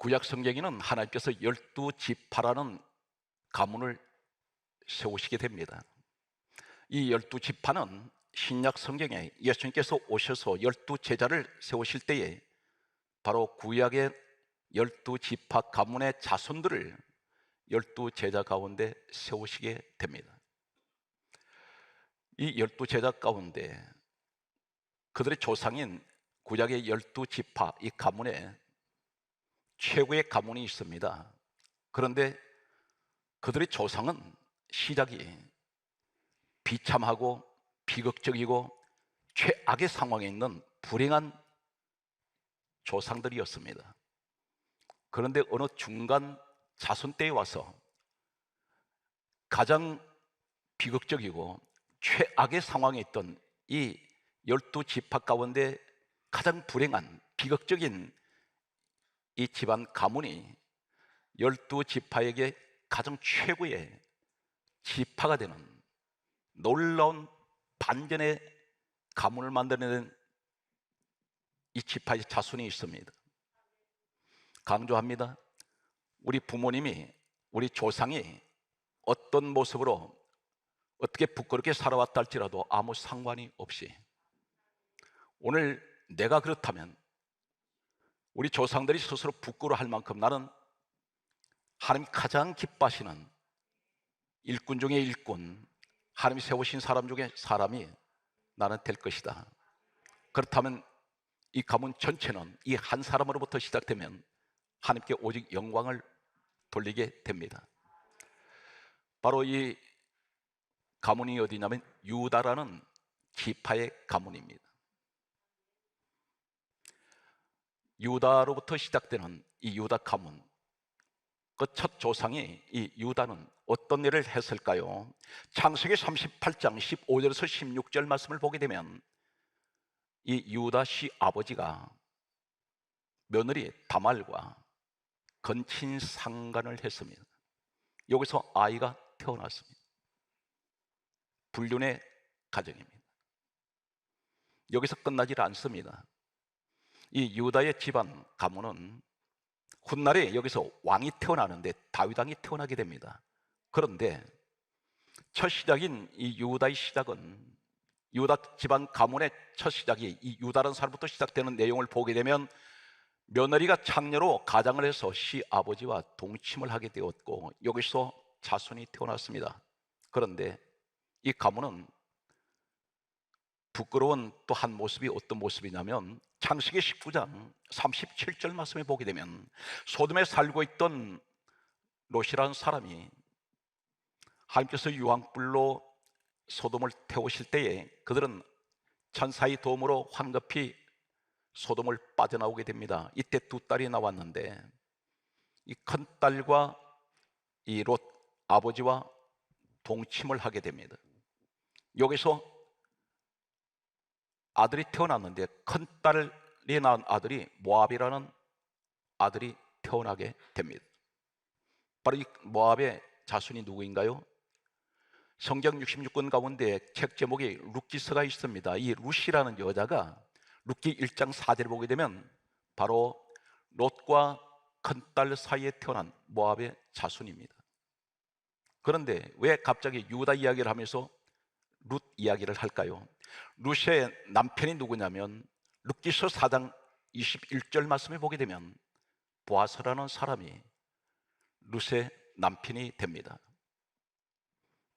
구약 성경에는 하나님께서 12지파라는 가문을 세우시게 됩니다. 이 12지파는 신약 성경에 예수님께서 오셔서 12제자를 세우실 때에 바로 구약의 12지파 가문의 자손들을 12제자 가운데 세우시게 됩니다. 이 12제자 가운데 그들의 조상인 구약의 12지파 이 가문에 최고의 가문이 있습니다. 그런데 그들의 조상은 시작이 비참하고 비극적이고 최악의 상황에 있는 불행한 조상들이었습니다. 그런데 어느 중간 자손 때에 와서 가장 비극적이고 최악의 상황에 있던 이 12지파 가운데 가장 불행한 비극적인 이 집안 가문이 12지파에게 가장 최고의 지파가 되는 놀라운 반전의 가문을 만들어낸 이 지파의 자손이 있습니다. 강조합니다. 우리 부모님이, 우리 조상이 어떤 모습으로 어떻게 부끄럽게 살아왔다 할지라도 아무 상관이 없이 오늘 내가 그렇다면 우리 조상들이 스스로 부끄러워할 만큼 나는 하나님 가장 기뻐하시는 일꾼 중에 일꾼, 하나님이 세우신 사람 중에 사람이 나는 될 것이다. 그렇다면 이 가문 전체는 이 한 사람으로부터 시작되면 하나님께 오직 영광을 돌리게 됩니다. 바로 이 가문이 어디냐면 유다라는 지파의 가문입니다. 유다로부터 시작되는 이 유다 가문, 그 첫 조상이 이 유다는 어떤 일을 했을까요? 창세기 38장 15절에서 16절 말씀을 보게 되면 이 유다 씨 아버지가 며느리 다말과 건친 상간을 했습니다. 여기서 아이가 태어났습니다. 불륜의 가정입니다. 여기서 끝나질 않습니다. 이 유다의 집안 가문은 훗날에 여기서 왕이 태어나는데 다윗 왕이 태어나게 됩니다. 그런데 첫 시작인 이 유다의 시작은, 유다 집안 가문의 첫 시작이 이 유다라는 사람부터 시작되는 내용을 보게 되면 며느리가 창녀로 가장을 해서 시아버지와 동침을 하게 되었고 여기서 자손이 태어났습니다. 그런데 이 가문은 부끄러운 또 한 모습이 어떤 모습이냐면 창세기 19장 37절 말씀에 보게 되면 소돔에 살고 있던 롯이라는 사람이 하나님께서 유황불로 소돔을 태우실 때에 그들은 천사의 도움으로 황급히 소돔을 빠져나오게 됩니다. 이때 두 딸이 나왔는데 이 큰딸과 이 롯 아버지와 동침을 하게 됩니다. 여기서 아들이 태어났는데 큰딸이 낳은 아들이 모압이라는 아들이 태어나게 됩니다. 바로 이 모압의 자손이 누구인가요? 성경 66권 가운데 책 제목이 룻기서가 있습니다. 이 룻이라는 여자가 룻기 1장 4절을 보게 되면 바로 롯과 큰딸 사이에 태어난 모압의 자손입니다. 그런데 왜 갑자기 유다 이야기를 하면서 룻 이야기를 할까요? 룻의 남편이 누구냐면 룻기서 4장 21절 말씀을 보게 되면 보아스라는 사람이 룻의 남편이 됩니다.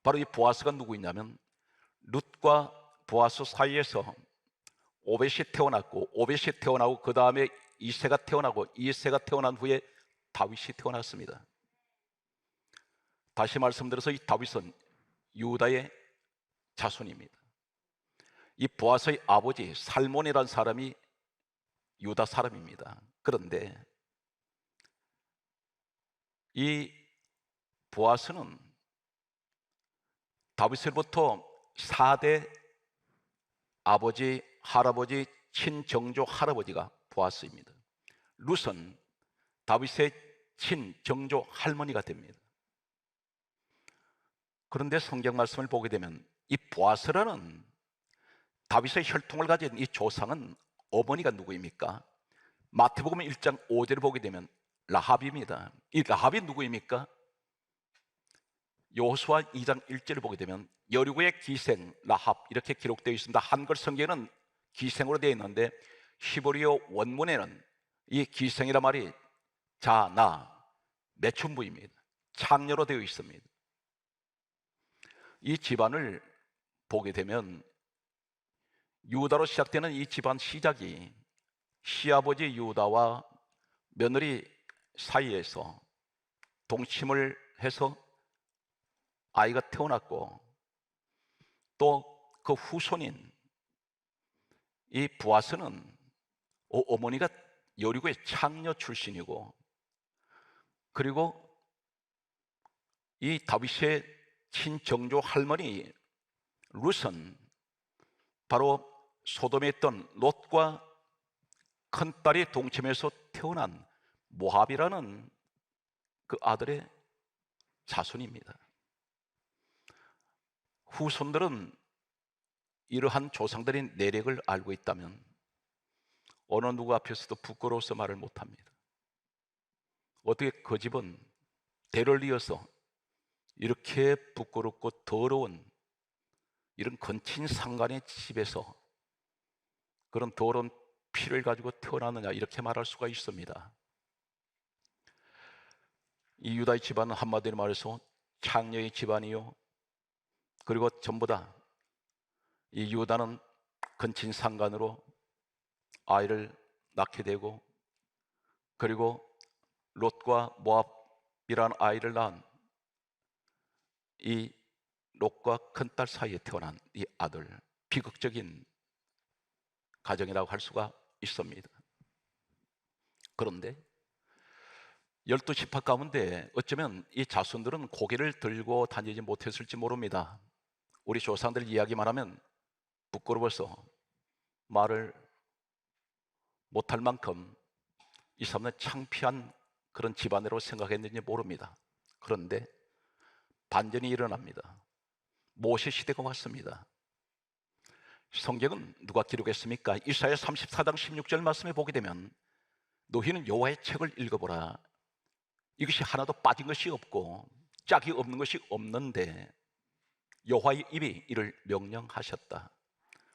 바로 이 보아스가 누구냐면 룻과 보아스 사이에서 오벳이 태어났고 오벳이 태어나고 그 다음에 이새가 태어나고 이새가 태어난 후에 다윗이 태어났습니다. 다시 말씀드려서 이 다윗은 유다의 자손입니다. 이 보아스의 아버지 살몬이라는 사람이 유다 사람입니다. 그런데 이 보아스는 다윗으로부터 4대 아버지, 할아버지, 친정조 할아버지가 보아스입니다. 룻은 다윗의 친정조 할머니가 됩니다. 그런데 성경 말씀을 보게 되면 이 보아스라는 다윗의 혈통을 가진 이 조상은 어머니가 누구입니까? 마태복음 1장 5절을 보게 되면 라합입니다. 이 라합이 누구입니까? 여호수아 2장 1절을 보게 되면 여리고의 기생 라합 이렇게 기록되어 있습니다. 한글 성경에는 기생으로 되어 있는데 히브리어 원문에는 이 기생이란 말이 자나 매춘부입니다. 창녀로 되어 있습니다. 이 집안을 보게 되면 유다로 시작되는 이 집안 시작이 시아버지 유다와 며느리 사이에서 동침을 해서 아이가 태어났고, 또 그 후손인 이 부하스는 어머니가 여리고의 창녀 출신이고, 그리고 이 다윗의 친정조 할머니 룻은 바로 소돔에 있던 롯과 큰딸이 동침해서 태어난 모압이라는 그 아들의 자손입니다. 후손들은 이러한 조상들의 내력을 알고 있다면 어느 누구 앞에서도 부끄러워서 말을 못합니다. 어떻게 그 집은 대를 이어서 이렇게 부끄럽고 더러운 이런 건친 상간의 집에서 그런 더러운 피를 가지고 태어나느냐, 이렇게 말할 수가 있습니다. 이 유다의 집안은 한마디로 말해서 창녀의 집안이요, 그리고 전부 다 이 유다는 건친 상간으로 아이를 낳게 되고, 그리고 롯과 모압이라는 아이를 낳은 이 롯과 큰딸 사이에 태어난 이 아들, 비극적인 가정이라고 할 수가 있습니다. 그런데 12지파 가운데 어쩌면 이 자손들은 고개를 들고 다니지 못했을지 모릅니다. 우리 조상들 이야기만 하면 부끄러워서 말을 못할 만큼 이 사람은 창피한 그런 집안으로 생각했는지 모릅니다. 그런데 반전이 일어납니다. 모세 시대가 왔습니다. 성경은 누가 기록했습니까? 이사야 34장 16절 말씀에 보게 되면 너희는 여호와의 책을 읽어보라. 이것이 하나도 빠진 것이 없고 짝이 없는 것이 없는데 여호와의 입이 이를 명령하셨다.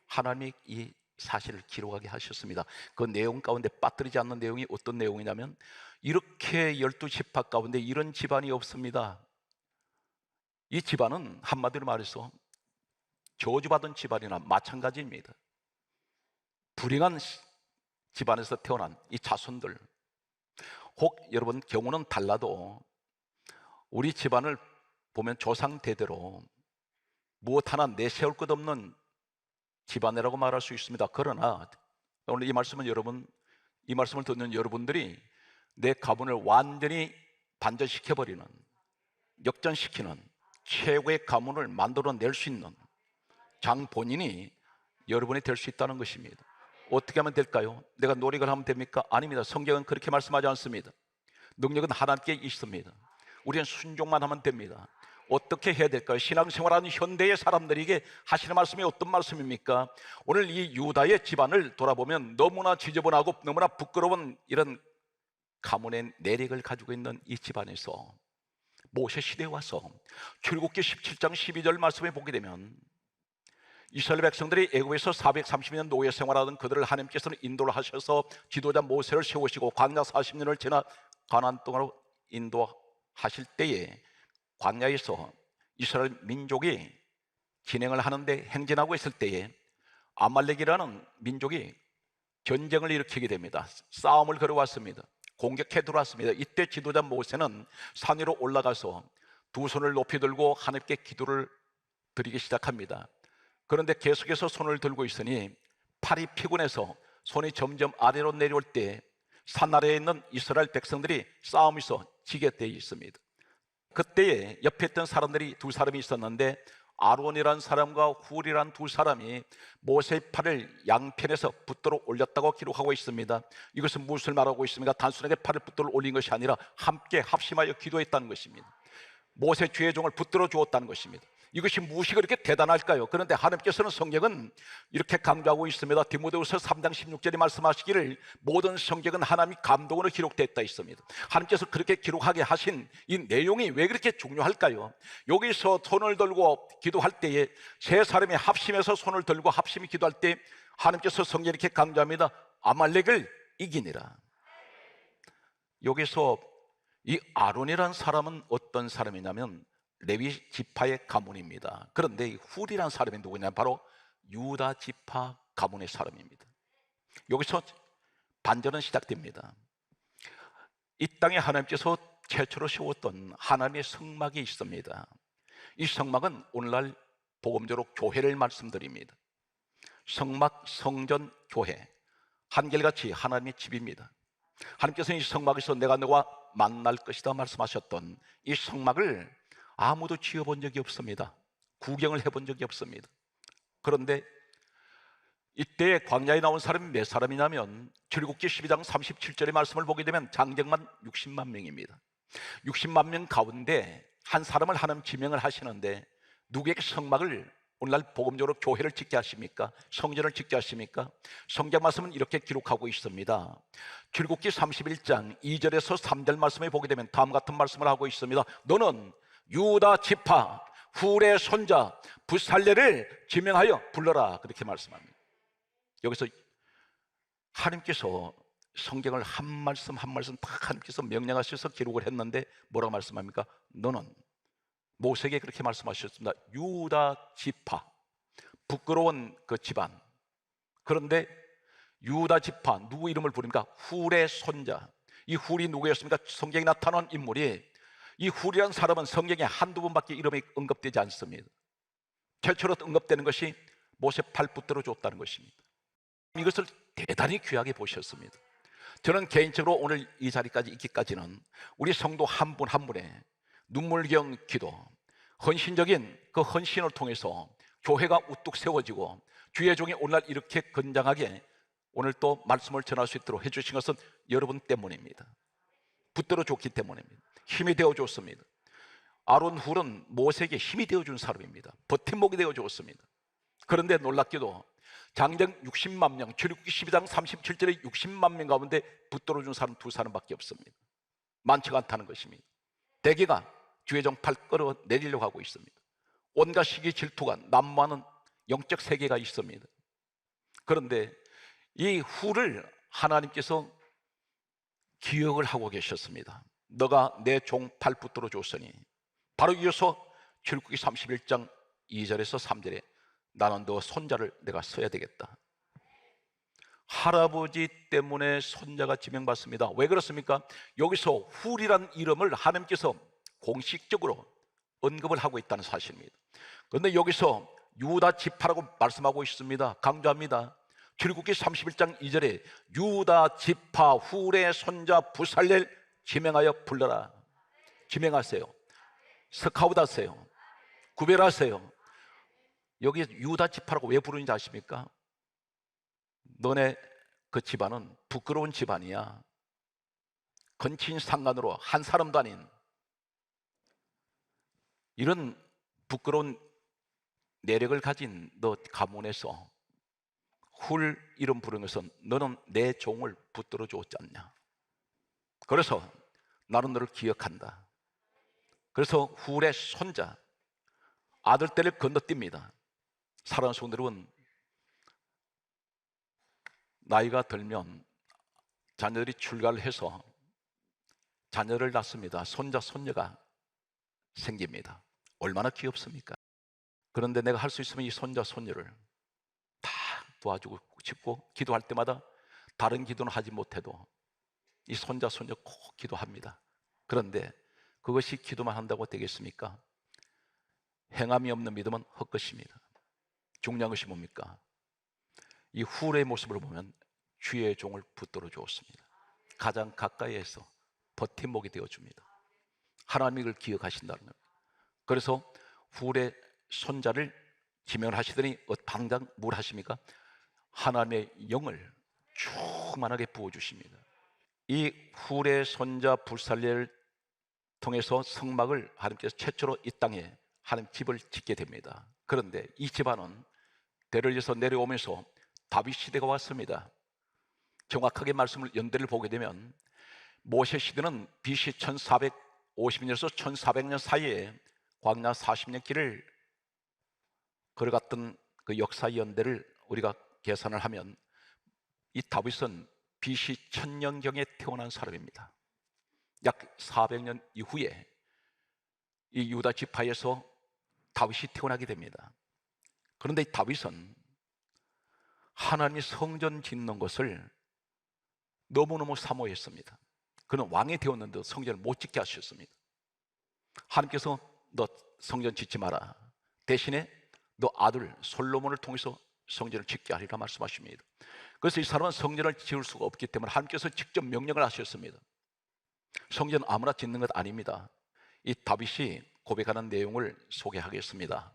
하나님이 이 사실을 기록하게 하셨습니다. 그 내용 가운데 빠뜨리지 않는 내용이 어떤 내용이냐면, 이렇게 12지파 가운데 이런 집안이 없습니다. 이 집안은 한마디로 말해서 저주받은 집안이나 마찬가지입니다. 불행한 집안에서 태어난 이 자손들, 혹 여러분 경우는 달라도 우리 집안을 보면 조상 대대로 무엇 하나 내세울 것 없는 집안이라고 말할 수 있습니다. 그러나 오늘 이 말씀은 이 말씀을 듣는 여러분들이 내 가문을 완전히 반전시켜버리는, 역전시키는 최고의 가문을 만들어낼 수 있는 장본인이 여러분이 될 수 있다는 것입니다. 어떻게 하면 될까요? 내가 노력을 하면 됩니까? 아닙니다. 성경은 그렇게 말씀하지 않습니다. 능력은 하나님께 있습니다. 우리는 순종만 하면 됩니다. 어떻게 해야 될까요? 신앙생활하는 현대의 사람들에게 하시는 말씀이 어떤 말씀입니까? 오늘 이 유다의 집안을 돌아보면 너무나 지저분하고 너무나 부끄러운 이런 가문의 내력을 가지고 있는 이 집안에서 모세 시대에 와서 출애굽기 17장 12절 말씀에 보게 되면 이스라엘 백성들이 애굽에서 430년 노예 생활하던 그들을 하나님께서는 인도를 하셔서 지도자 모세를 세우시고 광야 40년을 지나 가나안 땅으로 인도하실 때에 광야에서 이스라엘 민족이 진행을 하는데 행진하고 있을 때에 아말렉이라는 민족이 전쟁을 일으키게 됩니다. 싸움을 걸어왔습니다. 공격해 들어왔습니다. 이때 지도자 모세는 산 위로 올라가서 두 손을 높이 들고 하나님께 기도를 드리기 시작합니다. 그런데 계속해서 손을 들고 있으니 팔이 피곤해서 손이 점점 아래로 내려올 때 산 아래에 있는 이스라엘 백성들이 싸움에서 지게 되어 있습니다. 그때에 옆에 있던 사람들이 두 사람이 있었는데 아론이라는 사람과 훌이라는 두 사람이 모세의 팔을 양편에서 붙들어 올렸다고 기록하고 있습니다. 이것은 무엇을 말하고 있습니까? 단순하게 팔을 붙들어 올린 것이 아니라 함께 합심하여 기도했다는 것입니다. 모세 주의 종을 붙들어 주었다는 것입니다. 이것이 무엇이 그렇게 대단할까요? 그런데 하나님께서는 성경은 이렇게 강조하고 있습니다. 디모데후서 3장 16절에 말씀하시기를 모든 성경은 하나님이 감동으로 기록되었다 있습니다. 하나님께서 그렇게 기록하게 하신 이 내용이 왜 그렇게 중요할까요? 여기서 손을 들고 기도할 때에 세 사람이 합심해서 손을 들고 합심히 기도할 때 하나님께서 성경에 이렇게 강조합니다. 아말렉을 이기니라. 여기서 이 아론이라는 사람은 어떤 사람이냐면 레위 지파의 가문입니다. 그런데 이 훌이라는 사람이 누구냐? 바로 유다 지파 가문의 사람입니다. 여기서 반전은 시작됩니다. 이 땅에 하나님께서 최초로 세웠던 하나님의 성막이 있습니다. 이 성막은 오늘날 복음적으로 교회를 말씀드립니다. 성막, 성전, 교회 한결같이 하나님의 집입니다. 하나님께서 이 성막에서 내가 너와 만날 것이다 말씀하셨던 이 성막을 아무도 지어본 적이 없습니다. 구경을 해본 적이 없습니다. 그런데 이때 광야에 나온 사람이 몇 사람이냐면 출애굽기 12장 37절의 말씀을 보게 되면 장정만 60만 명입니다. 60만 명 가운데 한 사람을 하나님 지명을 하시는데 누구에게 성막을 오늘날 복음적으로 교회를 짓게 하십니까? 성전을 짓게 하십니까? 성경 말씀은 이렇게 기록하고 있습니다. 출애굽기 31장 2절에서 3절 말씀에 보게 되면 다음 같은 말씀을 하고 있습니다. 너는 유다 지파 훌의 손자 부살레를 지명하여 불러라, 그렇게 말씀합니다. 여기서 하나님께서 성경을 한 말씀 한 말씀 다 하나님께서 명령하셔서 기록을 했는데 뭐라고 말씀합니까? 너는, 모세에게 그렇게 말씀하셨습니다. 유다 지파, 부끄러운 그 집안. 그런데 유다 지파, 누구 이름을 부릅니까? 훌의 손자. 이 훌이 누구였습니까? 성경에 나타난 인물이, 이 훌이라는 사람은 성경에 한두 번밖에 이름이 언급되지 않습니다. 최초로 언급되는 것이 모세 팔 붙들어 줬다는 것입니다. 이것을 대단히 귀하게 보셨습니다. 저는 개인적으로 오늘 이 자리까지 있기까지는 우리 성도 한 분 한 분의 눈물겨운 기도, 헌신적인 그 헌신을 통해서 교회가 우뚝 세워지고 주의 종이 오늘날 이렇게 건장하게 오늘 또 말씀을 전할 수 있도록 해주신 것은 여러분 때문입니다. 붙들어 줬기 때문입니다. 힘이 되어 줬습니다. 아론 훌은 모세에게 힘이 되어 준 사람입니다. 버팀목이 되어 줬습니다. 그런데 놀랍게도 장정 60만 명, 출애굽기 12장 37절에 60만 명 가운데 붙들어 준 사람 두 사람밖에 없습니다. 많지가 않다는 것입니다. 대개가 주의 종 팔 끌어 내리려고 하고 있습니다. 온갖 시기 질투가 난무하는 영적 세계가 있습니다. 그런데 이 훌을 하나님께서 기억을 하고 계셨습니다. 너가 내 종 팔 붙들어 줬으니, 바로 이어서 출애굽기 31장 2절에서 3절에 나는 너 손자를 내가 써야 되겠다. 할아버지 때문에 손자가 지명받습니다. 왜 그렇습니까? 여기서 훌이라는 이름을 하나님께서 공식적으로 언급을 하고 있다는 사실입니다. 그런데 여기서 유다 지파라고 말씀하고 있습니다. 강조합니다. 출애굽기 31장 2절에 유다 지파 훌의 손자 부살렐 지명하여 불러라. 지명하세요. 스카웃하세요. 구별하세요. 여기 유다 지파라고 왜 부르는지 아십니까? 너네 그 집안은 부끄러운 집안이야. 건친상간으로 한 사람도 아닌 이런 부끄러운 내력을 가진 너 가문에서 훌 이름 부르는 것은 너는 내 종을 붙들어 주었지 않냐. 그래서 나는 너를 기억한다. 그래서 훌의 손자 아들 때를 건너뜁니다. 사랑하는 성도 여러분, 나이가 들면 자녀들이 출가를 해서 자녀를 낳습니다. 손자 손녀가 생깁니다. 얼마나 귀엽습니까? 그런데 내가 할 수 있으면 이 손자 손녀를 다 도와주고 싶고, 기도할 때마다 다른 기도는 하지 못해도 이 손자 손녀 꼭 기도합니다. 그런데 그것이 기도만 한다고 되겠습니까? 행함이 없는 믿음은 헛것입니다. 중요한 것이 뭡니까? 이 훌의 모습을 보면 주의 종을 붙들어 주었습니다. 가장 가까이에서 버팀목이 되어줍니다. 하나님이 그걸 기억하신다는 겁니다. 그래서 훌의 손자를 지명을 하시더니 당장 뭘 하십니까? 하나님의 영을 충만하게 부어주십니다. 이 훌의 손자 부살렐을 통해서 성막을 하나님께서 최초로 이 땅에 하나님 집을 짓게 됩니다. 그런데 이 집안은 대를 이어서 내려오면서 다윗 시대가 왔습니다. 정확하게 말씀을 연대를 보게 되면 모세 시대는 BC 1450년에서 1400년 사이에 광야 40년 길을 걸어갔던 그 역사 연대를 우리가 계산을 하면 이 다윗은 BC 1000년경에 태어난 사람입니다. 약 400년 이후에 이 유다 지파에서 다윗이 태어나게 됩니다. 그런데 이 다윗은 하나님이 성전 짓는 것을 너무너무 사모했습니다. 그는 왕이 되었는데 성전을 못 짓게 하셨습니다. 하나님께서 너 성전 짓지 마라, 대신에 너 아들 솔로몬을 통해서 성전을 짓게 하리라 말씀하십니다. 그래서 이 사람은 성전을 지을 수가 없기 때문에 하나님께서 직접 명령을 하셨습니다. 성전 아무나 짓는 것 아닙니다. 이 다윗이 고백하는 내용을 소개하겠습니다.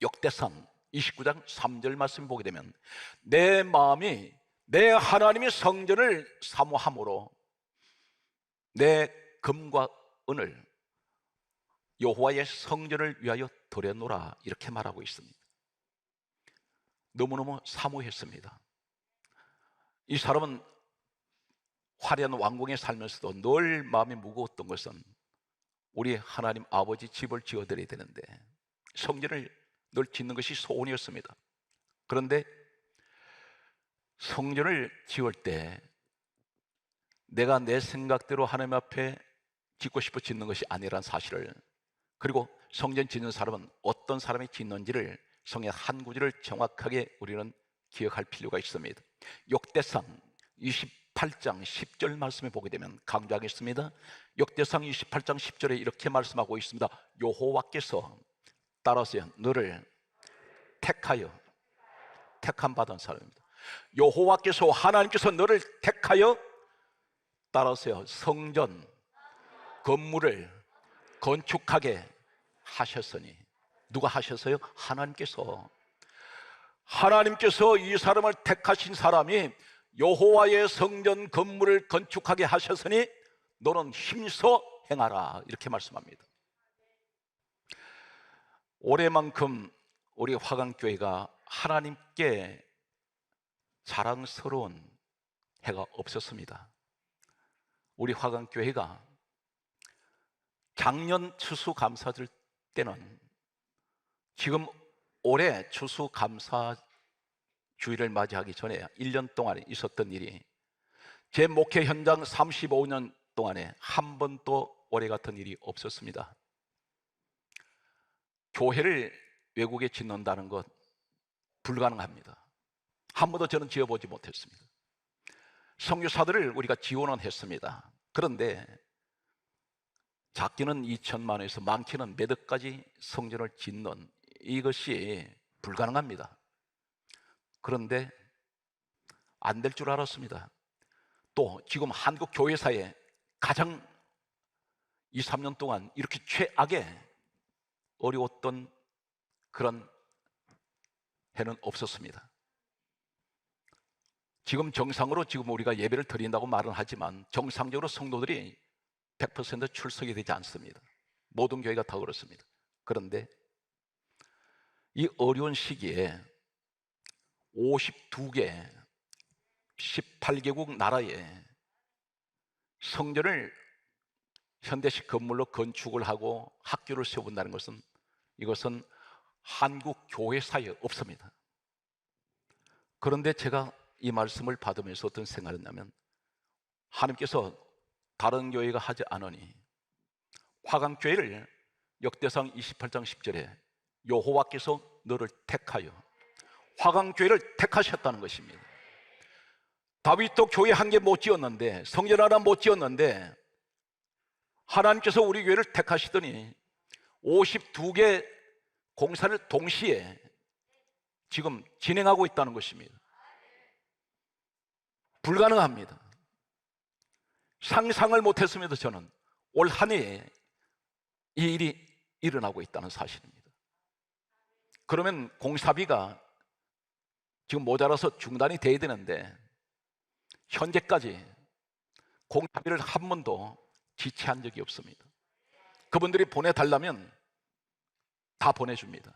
역대상 29장 3절 말씀 보게 되면 내 마음이 내 하나님의 성전을 사모함으로 내 금과 은을 여호와의 성전을 위하여 드려노라, 이렇게 말하고 있습니다. 너무너무 사모했습니다. 이 사람은 화려한 왕궁에 살면서도 늘 마음이 무거웠던 것은 우리 하나님 아버지 집을 지어드려야 되는데 성전을 늘 짓는 것이 소원이었습니다. 그런데 성전을 지을 때 내가 내 생각대로 하나님 앞에 짓고 싶어 짓는 것이 아니라는 사실을, 그리고 성전 짓는 사람은 어떤 사람이 짓는지를 성경 한 구절을 정확하게 우리는 기억할 필요가 있습니다. 역대상 28장 10절 말씀에 보게 되면 강조하겠습니다. 역대상 28장 10절에 이렇게 말씀하고 있습니다. 여호와께서 따라서 너를 택하여, 택함 받은 사람입니다. 여호와께서, 하나님께서 너를 택하여 따라서 성전 건물을 건축하게 하셨으니, 누가 하셨어요? 하나님께서. 하나님께서 이 사람을 택하신 사람이 여호와의 성전 건물을 건축하게 하셨으니 너는 힘써 행하라, 이렇게 말씀합니다. 올해만큼 우리 화강교회가 하나님께 자랑스러운 해가 없었습니다. 우리 화강교회가 작년 추수감사절 때는 지금 올해 추수감사 주일을 맞이하기 전에 1년 동안에 있었던 일이 제 목회 현장 35년 동안에 한 번도 올해 같은 일이 없었습니다. 교회를 외국에 짓는다는 것 불가능합니다. 한 번도 저는 지어보지 못했습니다. 선교사들을 우리가 지원은 했습니다. 그런데 작게는 2천만 원에서 많게는 몇 억까지 성전을 짓는 이것이 불가능합니다. 그런데 안 될 줄 알았습니다. 또 지금 한국 교회사에 가장 2, 3년 동안 이렇게 최악의 어려웠던 그런 해는 없었습니다. 지금 정상으로 지금 우리가 예배를 드린다고 말은 하지만 정상적으로 성도들이 100% 출석이 되지 않습니다. 모든 교회가 다 그렇습니다. 그런데 이 어려운 시기에 52개 18개국 나라에 성전을 현대식 건물로 건축을 하고 학교를 세운다는 것은, 이것은 한국 교회사에 없습니다. 그런데 제가 이 말씀을 받으면서 어떤 생각을 했냐면, 하나님께서 다른 교회가 하지 않으니 화강교회를 역대상 28장 10절에 여호와께서 너를 택하여 화강교회를 택하셨다는 것입니다. 다윗도 교회 한 개 못 지었는데, 성전 하나 못 지었는데 하나님께서 우리 교회를 택하시더니 52개 공사를 동시에 지금 진행하고 있다는 것입니다. 불가능합니다. 상상을 못했습니다. 저는 올 한 해에 이 일이 일어나고 있다는 사실입니다. 그러면 공사비가 지금 모자라서 중단이 돼야 되는데 현재까지 공사비를 한 번도 지체한 적이 없습니다. 그분들이 보내달라면 다 보내줍니다.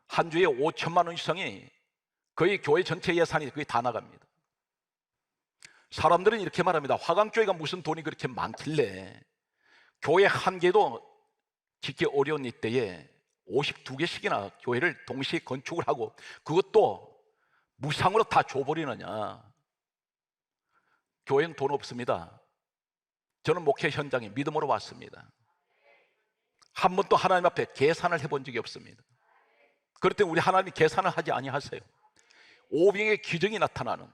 한 주에 5천만 원 이상이 거의 교회 전체 예산이 거의 다 나갑니다. 사람들은 이렇게 말합니다. 화강교회가 무슨 돈이 그렇게 많길래 교회 한 개도 짓기 어려운 이때에 52개씩이나 교회를 동시에 건축을 하고 그것도 무상으로 다 줘버리느냐. 교회는 돈 없습니다. 저는 목회 현장에 믿음으로 왔습니다. 한 번도 하나님 앞에 계산을 해본 적이 없습니다. 그럴 때 우리 하나님이 계산을 하지 아니하세요. 오병의 기적이 나타나는,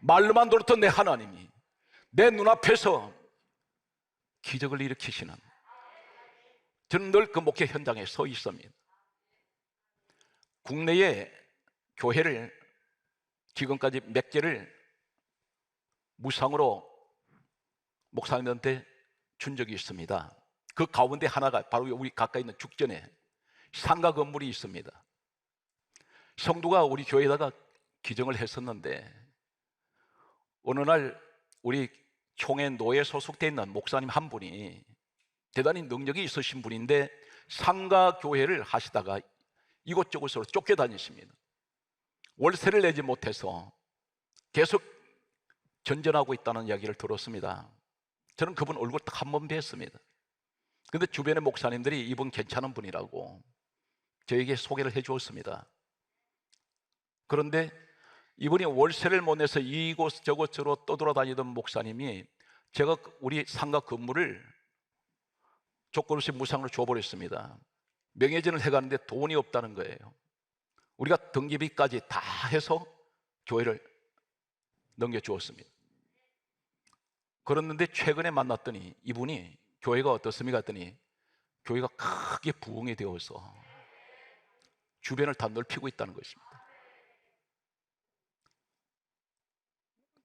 말로만 들었던 내 하나님이 내 눈앞에서 기적을 일으키시는, 저는 늘 그 목회 현장에 서 있습니다. 국내에 교회를 지금까지 몇 개를 무상으로 목사님한테 준 적이 있습니다. 그 가운데 하나가 바로 우리 가까이 있는 죽전에 상가 건물이 있습니다. 성도가 우리 교회에다가 기증을 했었는데 어느 날 우리 총회 노예에 소속되어 있는 목사님 한 분이 대단히 능력이 있으신 분인데 상가 교회를 하시다가 이곳저곳으로 쫓겨다니십니다. 월세를 내지 못해서 계속 전전하고 있다는 이야기를 들었습니다. 저는 그분 얼굴 딱 한 번 뵀습니다. 근데 주변의 목사님들이 이분 괜찮은 분이라고 저에게 소개를 해 주었습니다. 그런데 이분이 월세를 못 내서 이곳저곳으로 떠돌아다니던 목사님이 제가 우리 상가 건물을 조건없이 무상으로 줘버렸습니다. 명예전을 해가는데 돈이 없다는 거예요. 우리가 등기비까지 다 해서 교회를 넘겨주었습니다. 그랬는데 최근에 만났더니 이분이 교회가 어떻습니까? 했더니 교회가 크게 부흥이 되어서 주변을 다 넓히고 있다는 것입니다.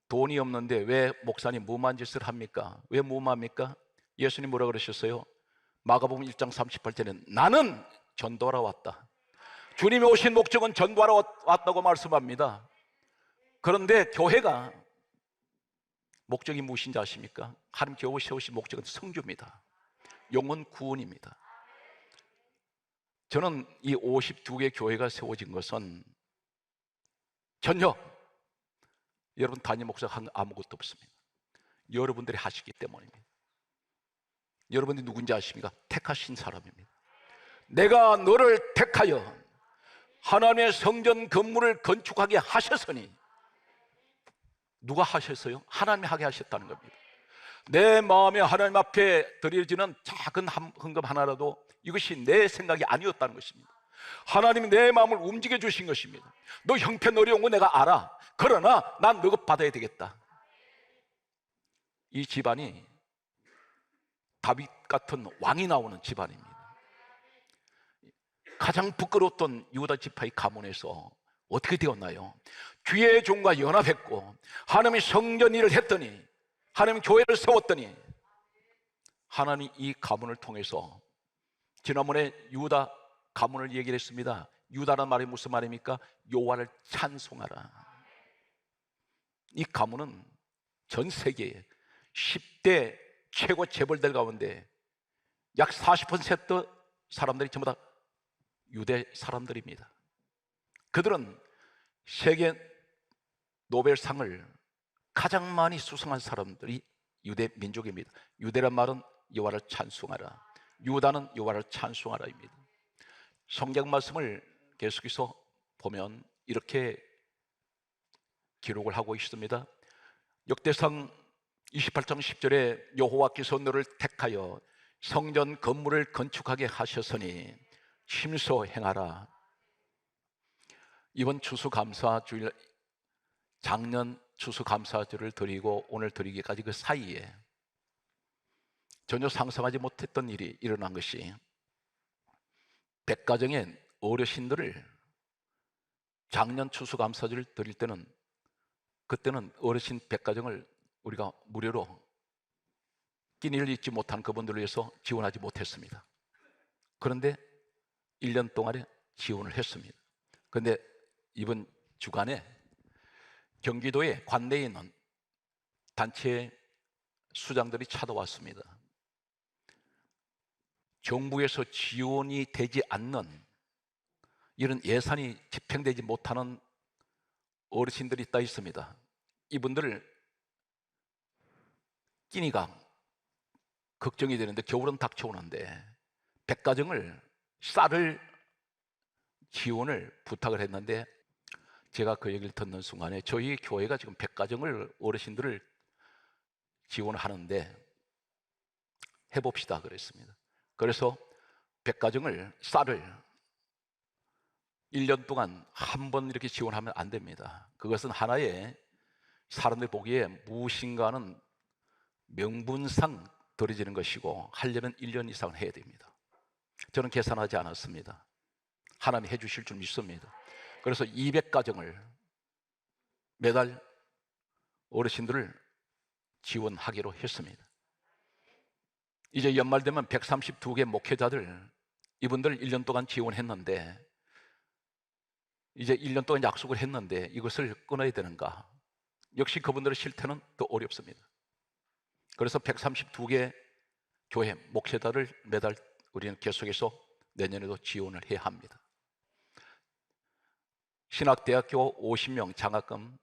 돈이 없는데 왜 목사님 무모한 짓을 합니까? 왜 무모합니까? 예수님 뭐라 그러셨어요? 마가복음 1장 38절에 나는 전도하러 왔다. 주님이 오신 목적은 전도하러 왔다고 말씀합니다. 그런데 교회가 목적이 무엇인지 아십니까? 하나님 교회 세우신 목적은 성주입니다. 영혼 구원입니다. 저는 이 52개 교회가 세워진 것은 전혀 여러분 담임 목사가 한 아무것도 없습니다. 여러분들이 하시기 때문입니다. 여러분들이 누군지 아십니까? 택하신 사람입니다. 내가 너를 택하여 하나님의 성전 건물을 건축하게 하셨으니, 누가 하셨어요? 하나님이 하게 하셨다는 겁니다. 내 마음에 하나님 앞에 드려지는 작은 헌금 하나라도 이것이 내 생각이 아니었다는 것입니다. 하나님이 내 마음을 움직여 주신 것입니다. 너 형편 어려운 거 내가 알아. 그러나 난 너가 받아야 되겠다. 이 집안이 다윗 같은 왕이 나오는 집안입니다. 가장 부끄러웠던 유다 지파의 가문에서 어떻게 되었나요? 주의 종과 연합했고 하나님이 성전 일을 했더니, 하나님 교회를 세웠더니, 하나님 이 가문을 통해서, 지난번에 유다 가문을 얘기를 했습니다. 유다라는 말이 무슨 말입니까? 여호와를 찬송하라. 이 가문은 전 세계에 10대 최고 재벌들 가운데 약 40% 사람들이 전부 다 유대 사람들입니다. 그들은 세계 노벨상을 가장 많이 수상한 사람들이 유대 민족입니다. 유대란 말은 여호와를 찬송하라, 유다는 여호와를 찬송하라입니다. 성경 말씀을 계속해서 보면 이렇게 기록을 하고 있습니다. 역대상 28장 10절에 여호와께서 너를 택하여 성전 건물을 건축하게 하셨으니 심소 행하라. 이번 추수감사주일, 작년 추수감사주를 드리고 오늘 드리기까지 그 사이에 전혀 상상하지 못했던 일이 일어난 것이, 백가정의 어르신들을 작년 추수감사주를 드릴 때는, 그때는 어르신 백가정을 우리가 무료로 끼니를 잊지 못한 그분들을 위해서 지원하지 못했습니다. 그런데 1년 동안에 지원을 했습니다. 그런데 이번 주간에 경기도에 관내에 있는 단체 수장들이 찾아왔습니다. 정부에서 지원이 되지 않는 이런 예산이 집행되지 못하는 어르신들이 있다 있습니다. 이분들을 끼니가 걱정이 되는데 겨울은 닥쳐오는데 백가정을 쌀을 지원을 부탁을 했는데 제가 그 얘기를 듣는 순간에 저희 교회가 지금 백가정을 어르신들을 지원하는데 해봅시다 그랬습니다. 그래서 백가정을 쌀을 1년 동안 한 번 이렇게 지원하면 안 됩니다. 그것은 하나의 사람들 보기에 무엇인가 하는 명분상 들어지는 것이고 하려면 1년 이상은 해야 됩니다. 저는 계산하지 않았습니다. 하나님이 해주실 줄 믿습니다. 그래서 200가정을 매달 어르신들을 지원하기로 했습니다. 이제 연말 되면 132개 목회자들 이분들 1년 동안 지원했는데 이제 1년 동안 약속을 했는데 이것을 끊어야 되는가? 역시 그분들의 실태는 더 어렵습니다. 그래서 132개 교회 목회자를 매달 우리는 계속해서 내년에도 지원을 해야 합니다. 신학대학교 50명 장학금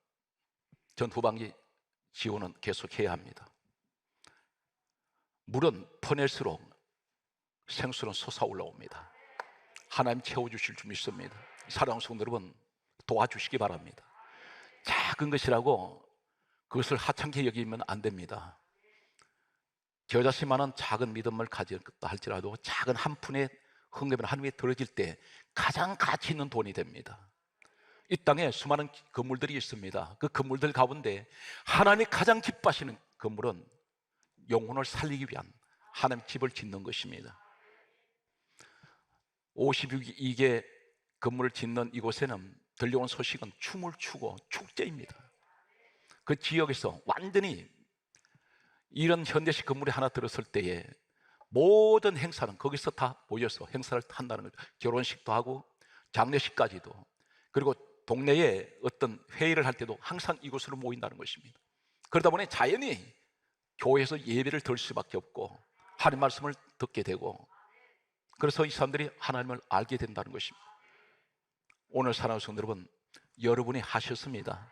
전 후반기 지원은 계속해야 합니다. 물은 퍼낼수록 생수는 솟아올라옵니다. 하나님 채워주실 줄 믿습니다. 사랑하는 성도 여러분, 도와주시기 바랍니다. 작은 것이라고 그것을 하찮게 여기면 안 됩니다. 겨자씨만한 작은 믿음을 가졌다 할지라도 작은 한 푼의 헌금이 하나님께 들어질 때 가장 가치 있는 돈이 됩니다. 이 땅에 수많은 건물들이 있습니다. 그 건물들 가운데 하나님이 가장 기뻐하시는 건물은 영혼을 살리기 위한 하나님 집을 짓는 것입니다. 52개 건물을 짓는 이곳에는 들려온 소식은 춤을 추고 축제입니다. 그 지역에서 완전히 이런 현대식 건물이 하나 들었을 때에 모든 행사는 거기서 다 모여서 행사를 한다는 거죠. 결혼식도 하고 장례식까지도, 그리고 동네에 어떤 회의를 할 때도 항상 이곳으로 모인다는 것입니다. 그러다 보니 자연히 교회에서 예배를 들 수밖에 없고 하나님 말씀을 듣게 되고, 그래서 이 사람들이 하나님을 알게 된다는 것입니다. 오늘 사랑하는 성도 여러분, 여러분이 하셨습니다.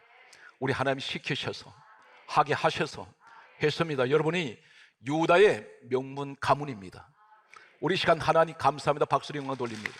우리 하나님이 시키셔서 하게 하셔서 했습니다. 여러분이 유다의 명문 가문입니다. 우리 시간 하나님 감사합니다. 박수로 영광 돌립니다.